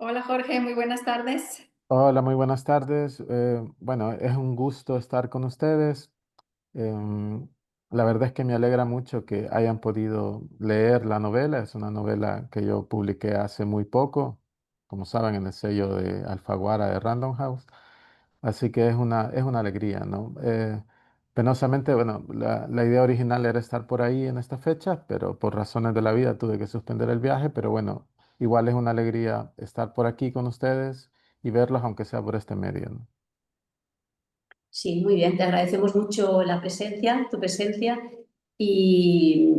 Hola Jorge, muy buenas tardes. Hola, muy buenas tardes. Bueno, es un gusto estar con ustedes. Em, la verdad es que me alegra mucho que hayan podido leer la novela. Es una novela que yo publiqué hace muy poco, como saben, en el sello de Alfaguara de Random House. Así que es una alegría, ¿no? Penosamente, bueno, la idea original era estar por ahí en esta fecha, pero por razones de la vida tuve que suspender el viaje. Pero bueno, igual es una alegría estar por aquí con ustedes y verlos, aunque sea por este medio, ¿no? Sí, muy bien, te agradecemos mucho tu presencia y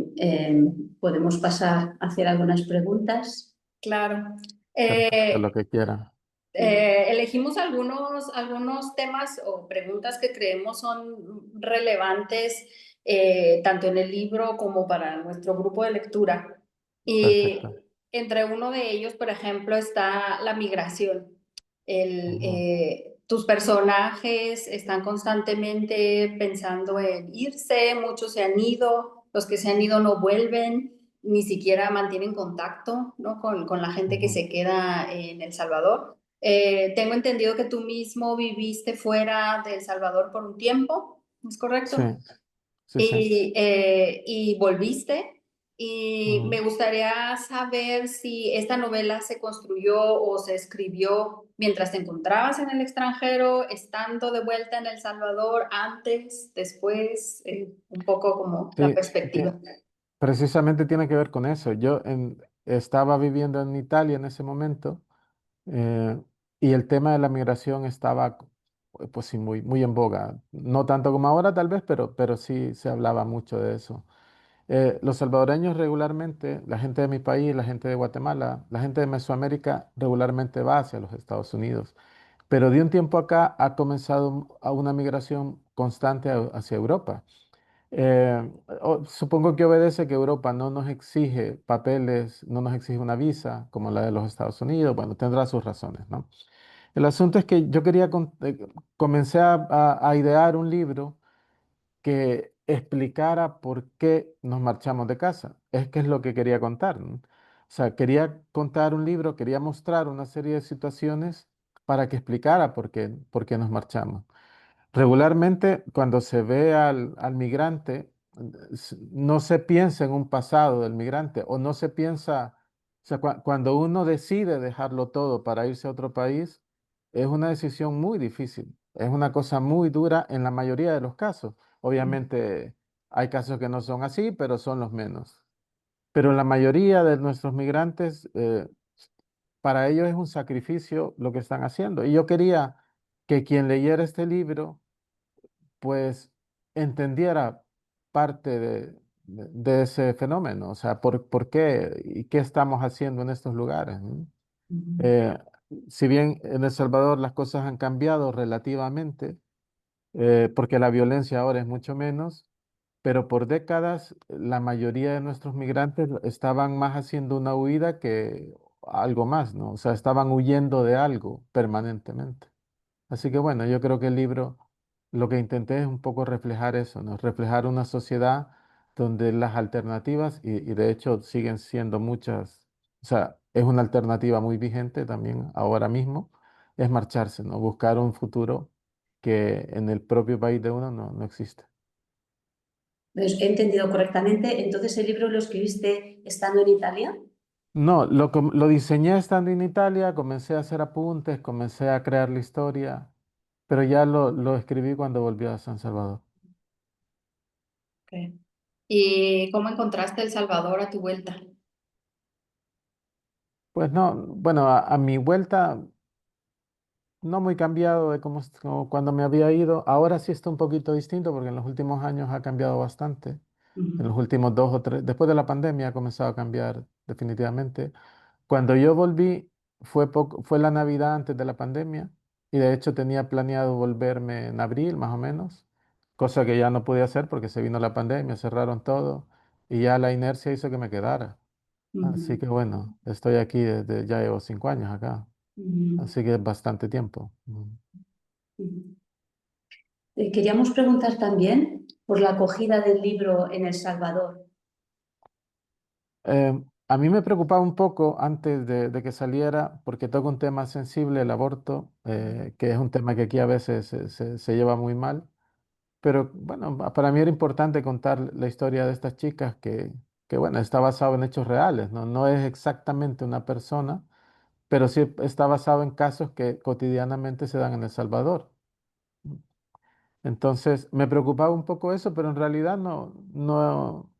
podemos pasar a hacer algunas preguntas. Claro. Perfecto, lo que quieran. Elegimos algunos temas o preguntas que creemos son relevantes tanto en el libro como para nuestro grupo de lectura. Y Perfecto. entre uno de ellos, por ejemplo, está la migración. Ujú. Tus personajes están constantemente pensando en irse, muchos se han ido, los que se han ido no vuelven, ni siquiera mantienen contacto, ¿no? con la gente que Ujú. se queda en El Salvador. Tengo entendido que tú mismo viviste fuera de El Salvador por un tiempo, ¿es Sí, correcto? sí, sí. Y volviste. Y me Ujú. gustaría saber si esta novela se construyó o se escribió mientras te encontrabas en el extranjero, estando de vuelta en El Salvador, antes, después, un poco como la Sí, perspectiva. precisamente tiene que ver con eso. Estaba viviendo en Italia en ese momento. Y el tema de la migración estaba, pues sí, muy en boga. No tanto como ahora tal vez, pero sí se hablaba mucho de eso. Los salvadoreños regularmente, la gente de mi país, la gente de Guatemala, la gente de Mesoamérica regularmente va hacia los Estados Unidos. Pero de un tiempo acá ha comenzado a una migración constante hacia Europa. Supongo que obedece que Europa no nos exige papeles, no nos exige una visa como la de los Estados Unidos. Bueno, tendrá sus razones, ¿no? El asunto es que yo comencé a idear un libro que explicara por qué nos marchamos de casa. Es que es lo que quería contar, ¿no? O sea, quería contar un libro, quería mostrar una serie de situaciones para que explicara por qué nos marchamos. Regularmente, cuando se ve al migrante, no se piensa en un pasado del migrante o no se piensa, o sea, cuando uno decide dejarlo todo para irse a otro país, es una decisión muy difícil, es una cosa muy dura en la mayoría de los casos. Obviamente hay casos que no son así, pero son los menos. Pero la mayoría de nuestros migrantes, para ellos es un sacrificio lo que están haciendo. Y yo quería que quien leyera este libro, pues entendiera parte de ese fenómeno, o sea, por qué y qué estamos haciendo en estos lugares, ¿no? Eh, si bien en El Salvador las cosas han cambiado relativamente, porque la violencia ahora es mucho menos, pero por décadas la mayoría de nuestros migrantes estaban más haciendo una huida que algo más, ¿no? O sea, estaban huyendo de algo permanentemente. Así que bueno, yo creo que el libro lo que intenté es un poco reflejar eso, ¿no? Reflejar una sociedad donde las alternativas, y de hecho siguen siendo muchas, o sea, es una alternativa muy vigente también ahora mismo, es marcharse, ¿no? Buscar un futuro que en el propio país de uno no existe. Pues, ¿he entendido correctamente? Entonces, ¿el libro lo escribiste estando en Italia? No, lo diseñé estando en Italia, comencé a hacer apuntes, comencé a crear la historia, pero ya lo escribí cuando volví a San Salvador. Ok. ¿Y cómo encontraste El Salvador a tu vuelta? Pues no, bueno, a mi vuelta no muy cambiado de como cuando me había ido. Ahora sí está un poquito distinto porque en los últimos años ha cambiado bastante. En Ujú, los últimos 2 o 3, después de la pandemia ha comenzado a cambiar definitivamente. Cuando yo volví fue la Navidad antes de la pandemia y de hecho tenía planeado volverme en abril más o menos, cosa que ya no pude hacer porque se vino la pandemia, cerraron todo y ya la inercia hizo que me quedara. Así ujú, que bueno, estoy aquí desde, ya llevo 5 años acá, ujú, así que es bastante tiempo. ujú. Queríamos preguntar también por la acogida del libro en El Salvador. a mí me preocupaba un poco antes de que saliera, porque toca un tema sensible, el aborto, que es un tema que aquí a veces se lleva muy mal. Pero bueno, para mí era importante contar la historia de estas chicas que bueno, está basado en hechos reales, ¿no? No es exactamente una persona, pero sí está basado en casos que cotidianamente se dan en El Salvador. Entonces, me preocupaba un poco eso, pero en realidad no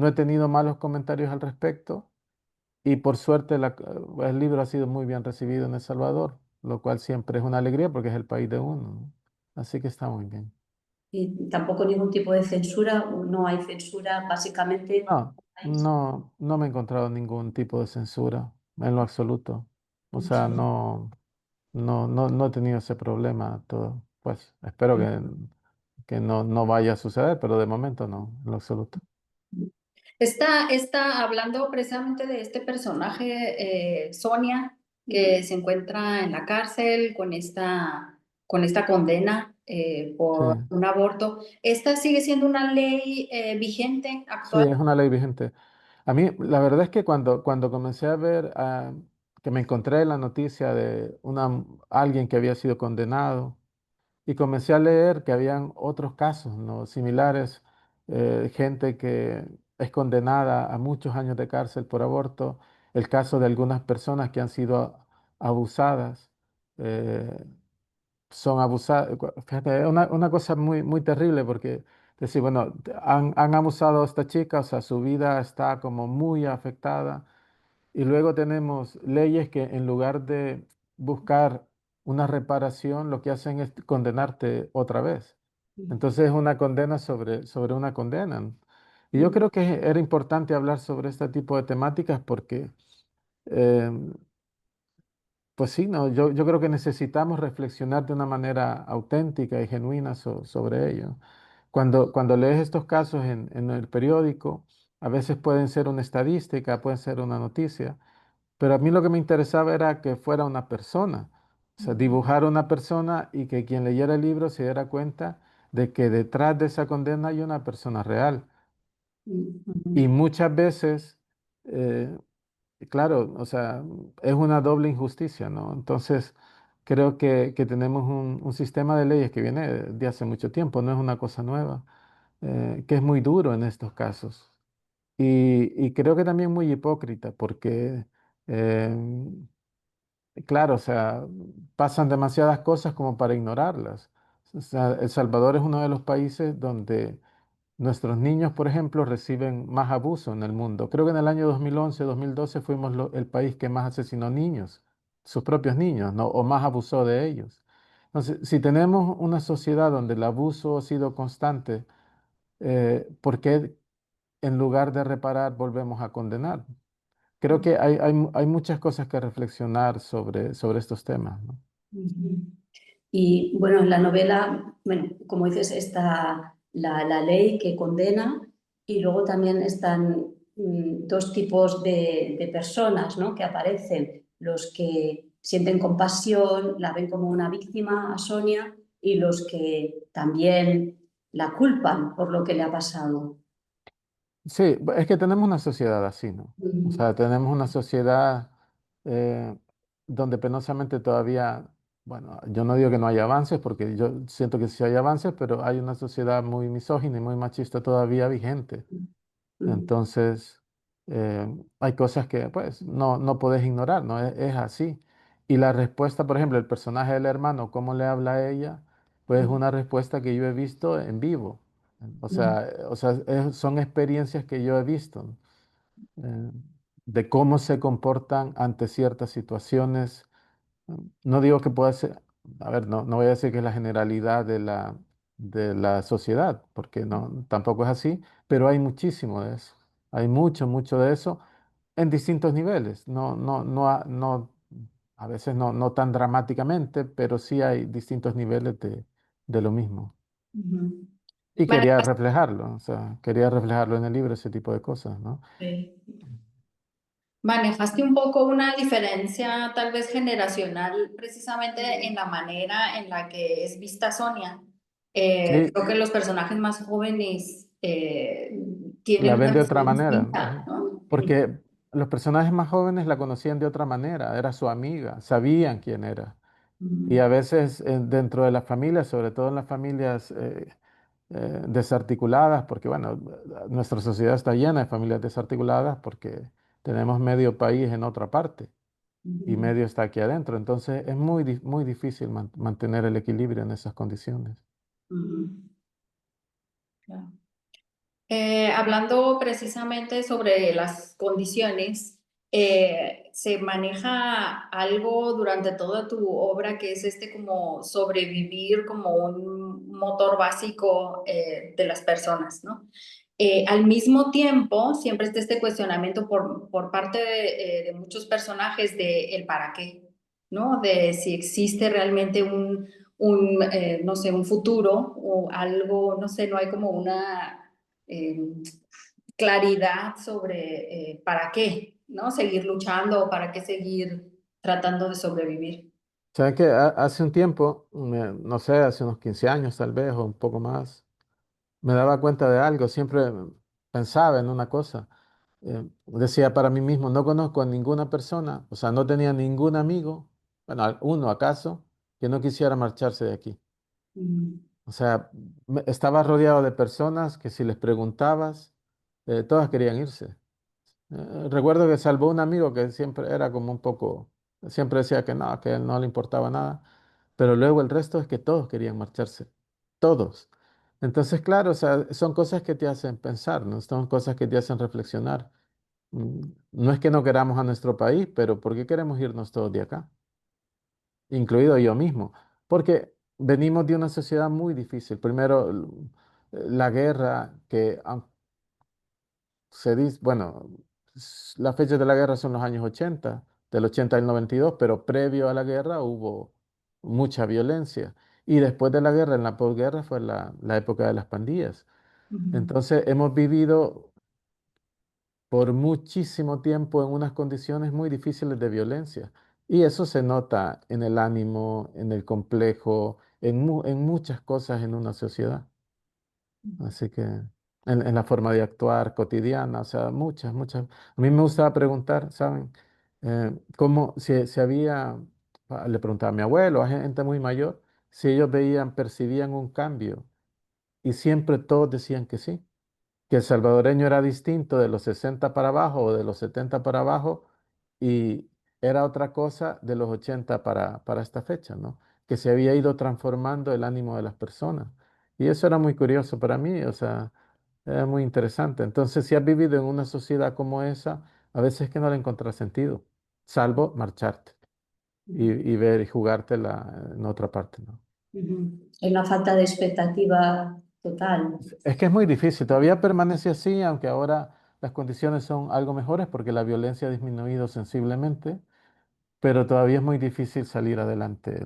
he tenido malos comentarios al respecto y por suerte el libro ha sido muy bien recibido en El Salvador, lo cual siempre es una alegría porque es el país de uno, ¿no? Así que está muy bien. Y tampoco ningún tipo de censura, no hay censura básicamente. No, no me he encontrado ningún tipo de censura en lo absoluto. O sea, no he tenido ese problema. Todo. Pues espero que no vaya a suceder, pero de momento no, en lo absoluto. Está hablando precisamente de este personaje, Sonia, que se encuentra en la cárcel con esta condena Sí, por un aborto. ¿Esta sigue siendo una ley vigente, sí, actual? es una ley vigente. A mí, la verdad es que cuando comencé a ver, que me encontré la noticia de alguien que había sido condenado, y comencé a leer que habían otros casos, ¿no? Similares, gente que es condenada a muchos años de cárcel por aborto, el caso de algunas personas que han sido abusadas, eh, son abusadas. Fíjate, es una cosa muy terrible porque decir, bueno, han abusado a esta chica, o sea, su vida está como muy afectada y luego tenemos leyes que en lugar de buscar una reparación, lo que hacen es condenarte otra vez. Entonces es una condena sobre una condena. Y yo creo que era importante hablar sobre este tipo de temáticas porque, eh, pues sí, no, yo creo que necesitamos reflexionar de una manera auténtica y genuina sobre ello. Cuando lees estos casos en el periódico, a veces pueden ser una estadística, pueden ser una noticia, pero a mí lo que me interesaba era que fuera una persona, o sea, dibujar una persona y que quien leyera el libro se diera cuenta de que detrás de esa condena hay una persona real. Y muchas veces, eh, claro, o sea, es una doble injusticia, ¿no? Entonces, creo que tenemos un sistema de leyes que viene de hace mucho tiempo, no es una cosa nueva, que es muy duro en estos casos. Y creo que también muy hipócrita, porque em, claro, o sea, pasan demasiadas cosas como para ignorarlas. O sea, El Salvador es uno de los países donde nuestros niños, por ejemplo, reciben más abuso en el mundo. Creo que en el año 2011, 2012 fuimos el país que más asesinó niños, sus propios niños, ¿no? O más abusó de ellos. Entonces, si tenemos una sociedad donde el abuso ha sido constante, ¿por qué en lugar de reparar volvemos a condenar? Creo que hay muchas cosas que reflexionar sobre estos temas, ¿no? Y bueno, en la novela, bueno, como dices, está la ley que condena y luego también están dos tipos de personas, ¿no? Que aparecen, los que sienten compasión, la ven como una víctima a Sonia y los que también la culpan por lo que le ha pasado. Sí, es que tenemos una sociedad así, ¿no? O Ujú, sea, tenemos una sociedad eh, donde penosamente todavía, bueno, yo no digo que no haya avances, porque yo siento que sí hay avances, pero hay una sociedad muy misógina y muy machista todavía vigente. ujú, Entonces, hay cosas que pues no puedes ignorar, ¿no? Es así. Y la respuesta, por ejemplo, el personaje del hermano, cómo le habla a ella, pues es una respuesta que yo he visto en vivo. Son experiencias que yo he visto, eh, de cómo se comportan ante ciertas situaciones. No digo que pueda ser, a ver, no voy a decir que es la generalidad de la sociedad, porque no, tampoco es así, pero hay muchísimo de eso. Hay mucho de eso en distintos niveles. A veces no tan dramáticamente, pero sí hay distintos niveles de lo mismo. ujú. Y quería Manejas- reflejarlo, o sea, quería reflejarlo en el libro, ese tipo de cosas, ¿no? Manejaste un poco una diferencia tal vez generacional precisamente en la manera en la que es vista Sonia. Sí, Creo que los personajes más jóvenes tienen la ven una de otra visión manera. distinta, Ujú. ¿no? Porque los personajes más jóvenes la conocían de otra manera, era su amiga, sabían quién era. Y a veces dentro de las familias, sobre todo en las familias desarticuladas, porque bueno, nuestra sociedad está llena de familias desarticuladas porque tenemos medio país en otra parte y Ujú, medio está aquí adentro. Entonces es muy difícil mantener el equilibrio en esas condiciones. ujú, Claro. Hablando precisamente sobre las condiciones, se maneja algo durante toda tu obra que es este como sobrevivir como un motor básico de las personas, ¿no? Al mismo tiempo, siempre está este cuestionamiento por parte de muchos personajes de el para qué, ¿no? De si existe realmente no sé, un futuro o algo, no sé, no hay como una eh, claridad sobre para qué, ¿no? Seguir luchando o para qué seguir tratando de sobrevivir. ¿Sabes que hace un tiempo, no sé, hace unos 15 años tal vez o un poco más, me daba cuenta de algo, siempre pensaba en una cosa. Decía para mí mismo, no conozco a ninguna persona, o sea, no tenía ningún amigo, bueno, uno acaso, que no quisiera marcharse de aquí. ujú, O sea, estaba rodeado de personas que si les preguntabas, todas querían irse. Recuerdo que salvó un amigo que siempre era como un poco, siempre decía que no, que a él no le importaba nada, pero luego el resto es que todos querían marcharse, todos. Entonces, claro, o sea, son cosas que te hacen pensar, ¿no? Son cosas que te hacen reflexionar. No es que no queramos a nuestro país, pero ¿por qué queremos irnos todos de acá? Incluido yo mismo, porque venimos de una sociedad muy difícil. Primero, la guerra, que se dice, bueno, las fechas de la guerra son los años 80, del 80 al 92, pero previo a la guerra hubo mucha violencia. Y después de la guerra, en la posguerra, fue la época de las pandillas. ujú, Entonces, hemos vivido por muchísimo tiempo en unas condiciones muy difíciles de violencia. Y eso se nota en el ánimo, en el complejo, en muchas cosas en una sociedad. Así que en la forma de actuar cotidiana, o sea, muchas. A mí me gustaba preguntar, ¿saben? Cómo, si había, le preguntaba a mi abuelo, a gente muy mayor, si ellos veían, percibían un cambio. Y siempre todos decían que sí, que el salvadoreño era distinto de los 60 para abajo o de los 70 para abajo y era otra cosa de los 80 para esta fecha, ¿no? Que se había ido transformando el ánimo de las personas. Y eso era muy curioso para mí, o sea, era muy interesante. Entonces, si has vivido en una sociedad como esa, a veces que no le encuentras sentido, salvo marcharte ujú, y ver y jugártela en otra parte, ¿no? ujú. Es la falta de expectativa total. Es que es muy difícil, todavía permanece así, aunque ahora las condiciones son algo mejores porque la violencia ha disminuido sensiblemente, pero todavía es muy difícil salir adelante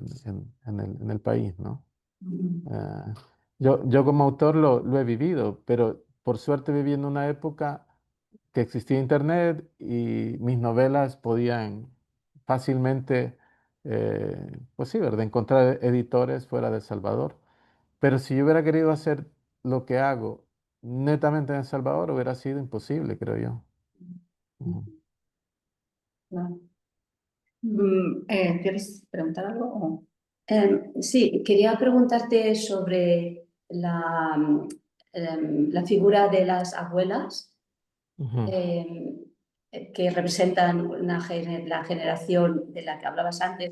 en el país, ¿no? Ujú, Eh, yo como autor lo he vivido, pero por suerte viví en una época que existía internet y mis novelas podían fácilmente, pues sí, ¿verdad? Encontrar editores fuera de El Salvador. Pero si yo hubiera querido hacer lo que hago netamente en El Salvador, hubiera sido imposible, creo yo. Ujú. ujú, claro. ¿Quieres preguntar algo? Sí, quería preguntarte sobre la figura de las abuelas Ujú. em, que representan la generación de la que hablabas antes,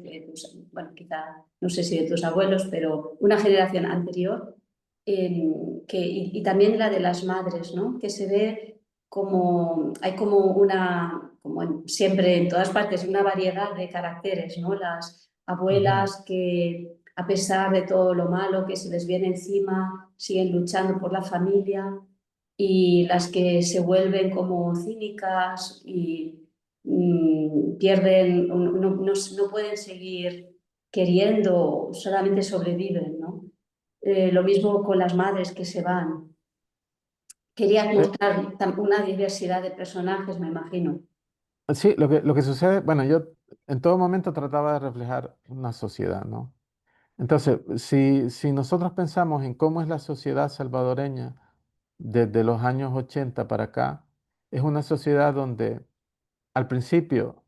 bueno, quizá no sé si de tus abuelos, pero una generación anterior, y también la de las madres, ¿no? Que se ve como, hay como una, siempre en todas partes, una variedad de caracteres, ¿no? Las Ujú. abuelas que a pesar de todo lo malo que se les viene encima, siguen luchando por la familia y las que se vuelven como cínicas y pierden, no pueden seguir queriendo, solamente sobreviven, ¿no? Lo mismo con las madres que se van. Querías Eh, mostrar una diversidad de personajes, me imagino. sí, lo que sucede, bueno, yo en todo momento trataba de reflejar una sociedad, ¿no? Entonces, si nosotros pensamos en cómo es la sociedad salvadoreña desde los años 80 para acá, es una sociedad donde al principio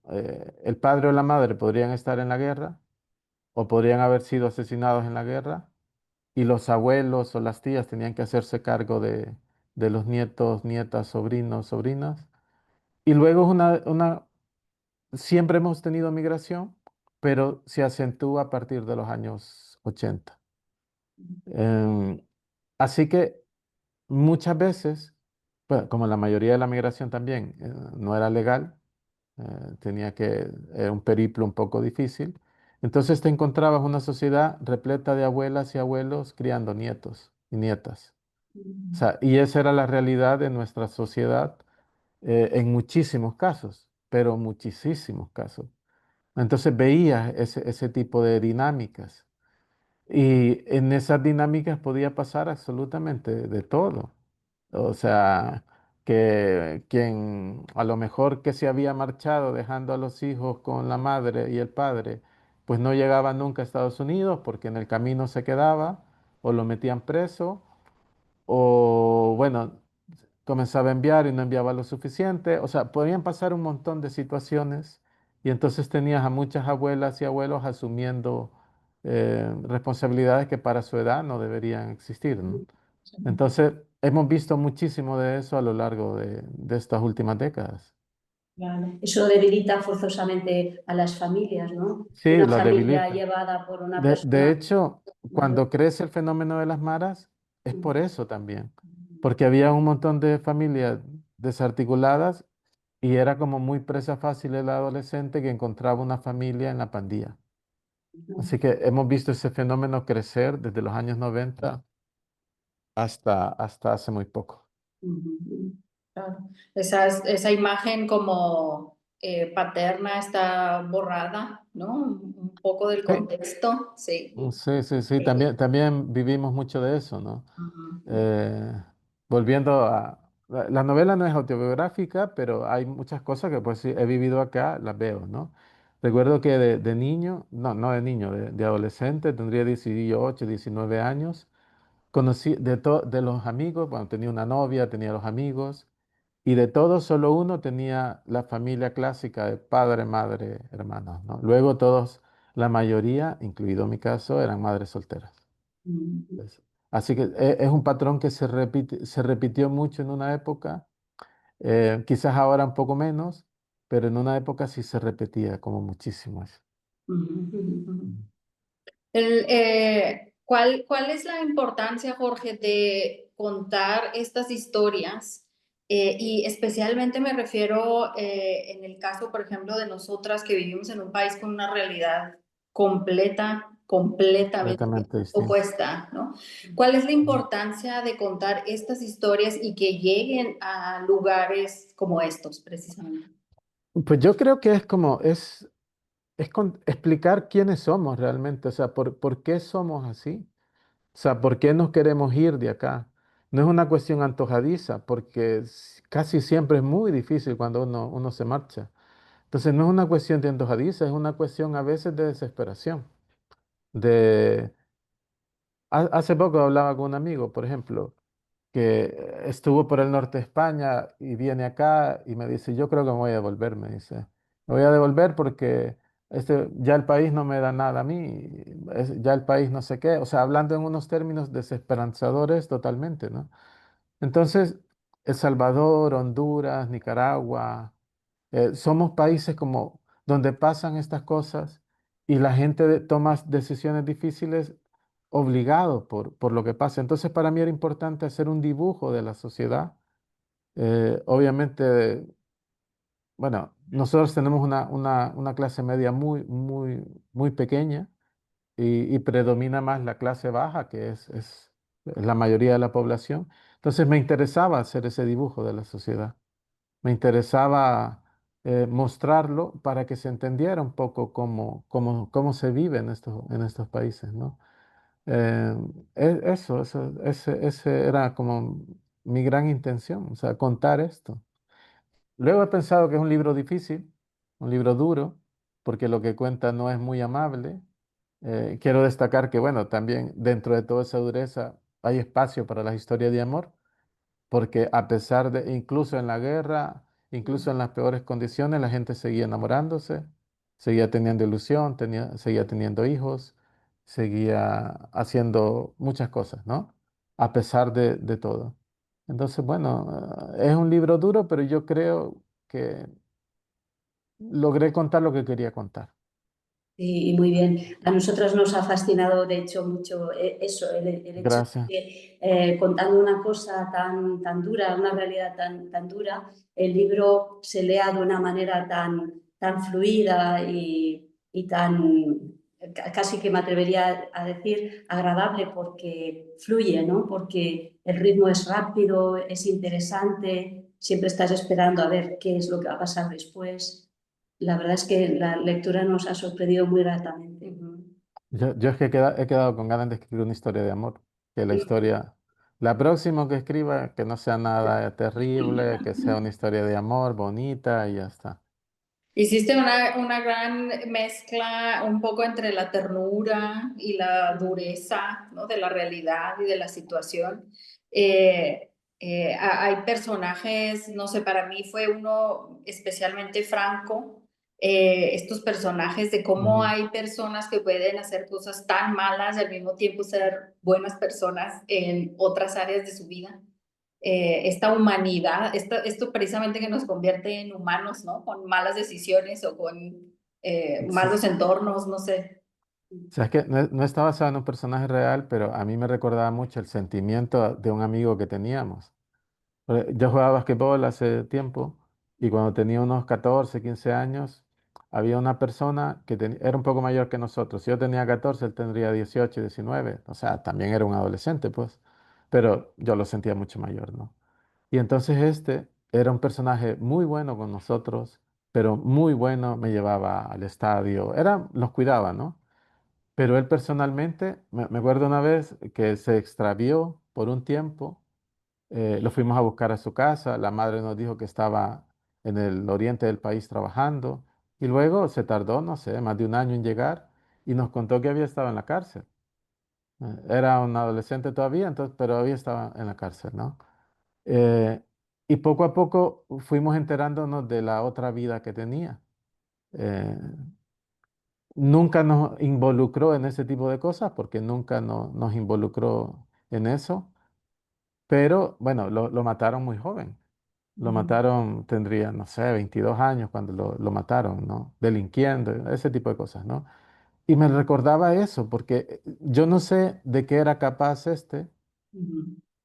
el padre o la madre podrían estar en la guerra o podrían haber sido asesinados en la guerra y los abuelos o las tías tenían que hacerse cargo de los nietos, nietas, sobrinos, sobrinas. Y luego es siempre hemos tenido migración, pero se acentúa a partir de los años 80. Em, Así que muchas veces, pues, como la mayoría de la migración también no era legal, era un periplo un poco difícil, entonces te encontrabas una sociedad repleta de abuelas y abuelos criando nietos y nietas. O sea, y esa era la realidad de nuestra sociedad en muchísimos casos, pero muchísimos casos. Entonces veías ese tipo de dinámicas. Y en esas dinámicas podía pasar absolutamente de todo. O sea, que quien a lo mejor que se había marchado dejando a los hijos con la madre y el padre, pues no llegaba nunca a Estados Unidos porque en el camino se quedaba o lo metían preso o bueno, comenzaba a enviar y no enviaba lo suficiente. O sea, podían pasar un montón de situaciones y entonces tenías a muchas abuelas y abuelos asumiendo responsabilidades que para su edad no deberían existir, ¿no? Entonces, hemos visto muchísimo de eso a lo largo de estas últimas décadas. Claro. Eso debilita forzosamente a las familias, ¿no? Sí, Una lo familia debilita. llevada por una De persona hecho, mayor. cuando crece el fenómeno de las maras, es por eso también, porque había un montón de familias desarticuladas y era como muy presa fácil el adolescente que encontraba una familia en la pandilla. Así que hemos visto ese fenómeno crecer desde los años 90 hasta hace muy poco. Claro. Esa imagen como paterna está borrada, ¿no? Un poco del Sí, contexto, sí. sí, sí, sí, también vivimos mucho de eso, ¿no? Ujú, Eh, Volviendo a... La novela no es autobiográfica, pero hay muchas cosas que pues sí, he vivido acá, las veo, ¿no? Recuerdo que de niño, no de niño, de adolescente, tendría 18, 19 años, conocí de los amigos, bueno, tenía una novia, tenía los amigos, y de todos solo uno tenía la familia clásica de padre, madre, hermanos, ¿no? Luego todos, la mayoría, incluido mi caso, eran madres solteras. ujú, Pues, así que es un patrón que se repitió mucho en una época, quizás ahora un poco menos, pero en una época sí se repetía como muchísimo eso. ujú, ujú. Mm. ¿Cuál es la importancia, Jorge, de contar estas historias? Y especialmente me refiero en el caso, por ejemplo, de nosotras que vivimos en un país con una realidad completamente Completamente distinto. opuesta, ¿no? ¿Cuál es la importancia de contar estas historias y que lleguen a lugares como estos, precisamente? Pues yo creo que explicar quiénes somos realmente, o sea, por qué somos así, o sea, por qué nos queremos ir de acá. No es una cuestión antojadiza, porque casi siempre es muy difícil cuando uno se marcha. Entonces no es una cuestión de antojadiza, es una cuestión a veces de desesperación. De... Hace poco hablaba con un amigo, por ejemplo, que estuvo por el norte de España y viene acá y me dice, yo creo que me voy a devolver, me dice. Me voy a devolver porque ya el país no me da nada a mí, ya el país no sé qué, o sea, hablando en unos términos desesperanzadores totalmente, ¿no? Entonces, El Salvador, Honduras, Nicaragua, somos países como donde pasan estas cosas y la gente toma decisiones difíciles obligado por lo que pasa. Entonces, para mí era importante hacer un dibujo de la sociedad. Obviamente, bueno, nosotros tenemos una clase media muy pequeña y predomina más la clase baja, que es la mayoría de la población. Entonces, me interesaba hacer ese dibujo de la sociedad. Me interesaba mostrarlo para que se entendiera un poco cómo se vive en estos países, ¿no? Eh, ese era como mi gran intención, o sea, contar esto. Luego he pensado que es un libro difícil, un libro duro, porque lo que cuenta no es muy amable. Quiero destacar que, bueno, también dentro de toda esa dureza hay espacio para las historias de amor, porque a pesar de, incluso en la guerra, incluso en las peores condiciones, la gente seguía enamorándose, seguía teniendo ilusión, seguía teniendo hijos, seguía haciendo muchas cosas, ¿no? A pesar de todo. Entonces, bueno, es un libro duro, pero yo creo que logré contar lo que quería contar. Y muy bien. A nosotros nos ha fascinado, de hecho, mucho eso, el hecho de Gracias. que contando una cosa tan dura, una realidad tan dura, el libro se lea de una manera tan fluida y casi que me atrevería a decir agradable porque fluye, ¿no? Porque el ritmo es rápido, es interesante, siempre estás esperando a ver qué es lo que va a pasar después. La verdad es que la lectura nos ha sorprendido muy gratamente. Yo es que he quedado con ganas de escribir una historia de amor, que la historia, la próxima que escriba, que no sea nada terrible, que sea una historia de amor bonita y ya está. Hiciste una gran mezcla un poco entre la ternura y la dureza, ¿no? De la realidad y de la situación. Hay personajes, no sé, para mí fue uno especialmente franco, estos personajes de cómo Ujú. hay personas que pueden hacer cosas tan malas y al mismo tiempo ser buenas personas en otras áreas de su vida. Esta humanidad, esto precisamente que nos convierte en humanos, ¿no? Con malas decisiones o con Sí, malos entornos, no sé. o sea, es que no está basado en un personaje real, pero a mí me recordaba mucho el sentimiento de un amigo que teníamos. Yo jugaba basquetbol hace tiempo y cuando tenía unos 14, 15 años, había una persona que era un poco mayor que nosotros. Si yo tenía 14, él tendría 18, 19. O sea, también era un adolescente, pues, pero yo lo sentía mucho mayor, ¿no? Y entonces este era un personaje muy bueno con nosotros, pero muy bueno, me llevaba al estadio, los cuidaba, ¿no? Pero él personalmente, me acuerdo una vez que se extravió por un tiempo, lo fuimos a buscar a su casa, la madre nos dijo que estaba en el oriente del país trabajando y luego se tardó, no sé, más de un año en llegar y nos contó que había estado en la cárcel. Era un adolescente todavía, entonces, pero había estado en la cárcel, ¿no? Eh, y poco a poco fuimos enterándonos de la otra vida que tenía. Eh, Nunca nos involucró en ese tipo de cosas porque nunca nos involucró en eso, pero bueno, lo mataron muy joven. Lo mataron, tendría, no sé, 22 años cuando lo mataron, ¿no? Delinquiendo, ese tipo de cosas, ¿no? Y me recordaba eso, porque yo no sé de qué era capaz este,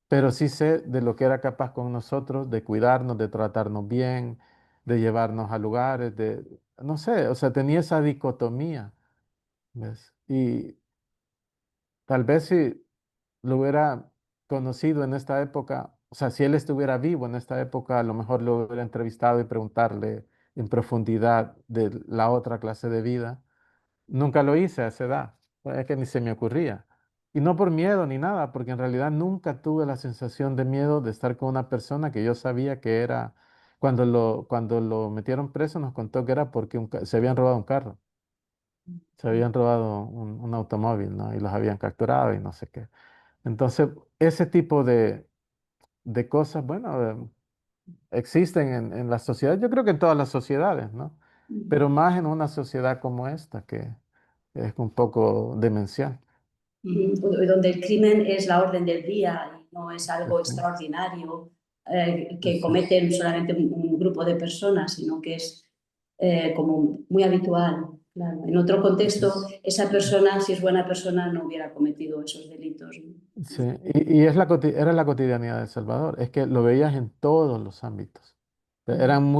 pero sí sé de lo que era capaz con nosotros, de cuidarnos, de tratarnos bien, de llevarnos a lugares, no sé, o sea, tenía esa dicotomía, ¿ves? Y tal vez si lo hubiera conocido en esta época, o sea, si él estuviera vivo en esta época, a lo mejor lo hubiera entrevistado y preguntarle en profundidad de la otra clase de vida. Nunca lo hice a esa edad, es que ni se me ocurría. Y no por miedo ni nada, porque en realidad nunca tuve la sensación de miedo de estar con una persona que yo sabía que era, cuando lo metieron preso nos contó que era porque se habían robado un carro, se habían robado un automóvil, ¿no? Y los habían capturado y no sé qué. Entonces, ese tipo de cosas, bueno, existen en la sociedad, yo creo que en todas las sociedades, ¿no? Pero más en una sociedad como esta, que es un poco demencial. Donde el crimen es la orden del día y no es algo Ujú. extraordinario que Eso es. cometen solamente un grupo de personas, sino que es como muy habitual. Claro. En otro Ujú. contexto, esa persona, si es buena persona, no hubiera cometido esos delitos, ¿no? Sí, y era la cotidianidad de El Salvador, es que lo veías en todos los ámbitos. Eran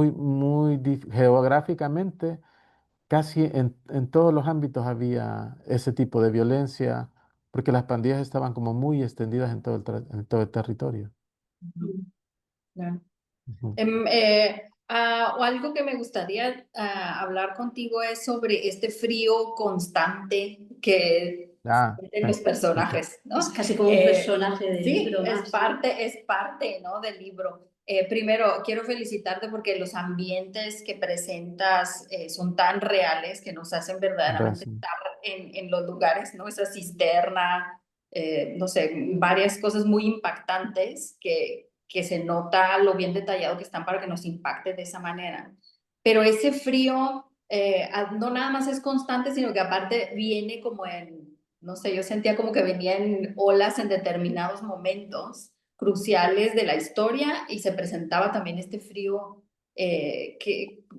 geográficamente, casi en todos los ámbitos había ese tipo de violencia, porque las pandillas estaban como muy extendidas en todo el territorio. Claro. Ujú. O algo que me gustaría hablar contigo es sobre este frío constante que Ah, sienten sí, los sí, sí. personajes, ¿no? Es casi como un personaje del Sí, libro más, ¿no? es parte, ¿no? Del libro. Primero, quiero felicitarte porque los ambientes que presentas son tan reales que nos hacen verdaderamente Gracias. estar en los lugares, ¿no? Esa cisterna, no sé, varias cosas muy impactantes que se nota lo bien detallado que están para que nos impacte de esa manera. Pero ese frío no nada más es constante, sino que aparte viene como en, no sé, yo sentía como que venía en olas en determinados momentos cruciales de la historia y se presentaba también este frío.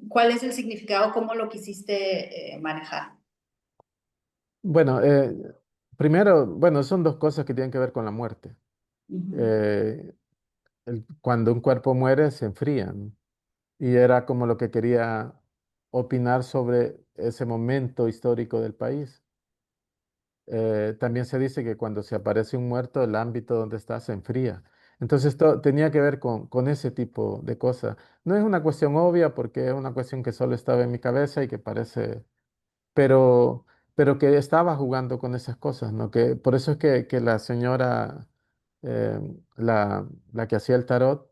¿Cuál es el significado? ¿Cómo lo quisiste manejar? Bueno, primero, bueno, son dos cosas que tienen que ver con la muerte. Ujú. Eh, cuando un cuerpo muere, se enfrían. Y era como lo que quería opinar sobre ese momento histórico del país. También se dice que cuando se aparece un muerto, el ámbito donde está se enfría. Entonces, esto tenía que ver con ese tipo de cosas. No es una cuestión obvia porque es una cuestión que solo estaba en mi cabeza y que parece, pero, pero que estaba jugando con esas cosas, ¿no? Que, por eso es que la señora, eh, la que hacía el tarot,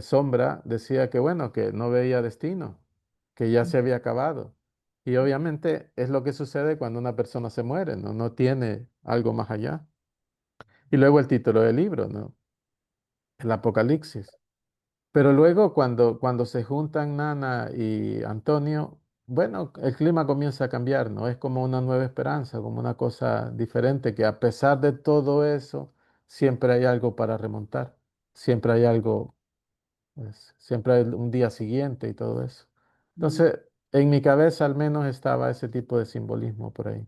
Sombra, decía que, bueno, que no veía destino, que ya se había acabado. Y obviamente es lo que sucede cuando una persona se muere, ¿no? No tiene algo más allá. Y luego el título del libro, ¿no? El Apocalipsis. Pero luego cuando se juntan Nana y Antonio, bueno, el clima comienza a cambiar, ¿no? Es como una nueva esperanza, como una cosa diferente, que a pesar de todo eso, siempre hay algo para remontar, siempre hay algo, pues, siempre hay un día siguiente y todo eso. Entonces, en mi cabeza al menos estaba ese tipo de simbolismo por ahí.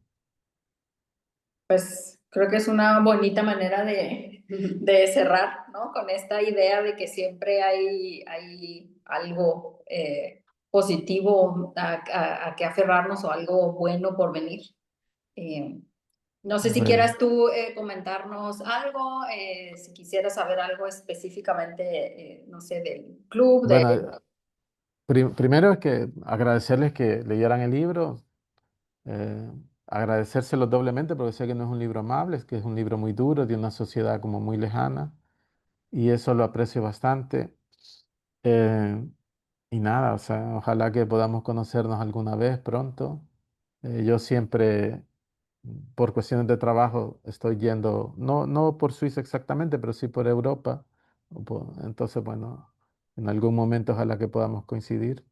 Pues creo que es una bonita manera de cerrar, ¿no? Con esta idea de que siempre hay algo positivo a que aferrarnos o algo bueno por venir. Eh, no sé si Bueno, quieras tú comentarnos algo, si quisieras saber algo específicamente, no sé, del club, de... bueno, primero es que agradecerles que leyeran el libro. eh, Agradecérselo doblemente porque sé que no es un libro amable, es que es un libro muy duro, de una sociedad como muy lejana, y eso lo aprecio bastante. Eh, y nada, o sea, ojalá que podamos conocernos alguna vez pronto. Yo siempre, por cuestiones de trabajo, estoy yendo, no por Suiza exactamente, pero sí por Europa. Entonces, bueno, en algún momento ojalá que podamos coincidir,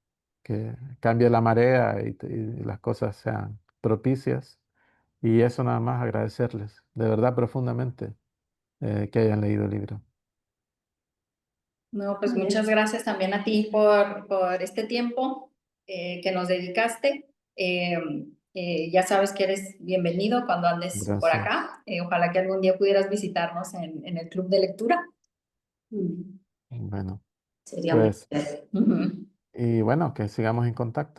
que cambie la marea y las cosas sean propicias. Y eso nada más agradecerles, de verdad profundamente, que hayan leído el libro. No, pues Muy muchas bien. gracias también a ti por este tiempo que nos dedicaste. Ya sabes que eres bienvenido cuando andes por Gracias. acá. Ojalá que algún día pudieras visitarnos en el club de lectura. Mm, Bueno, Sería muy pues, bien. Ujú. y bueno, que sigamos en contacto.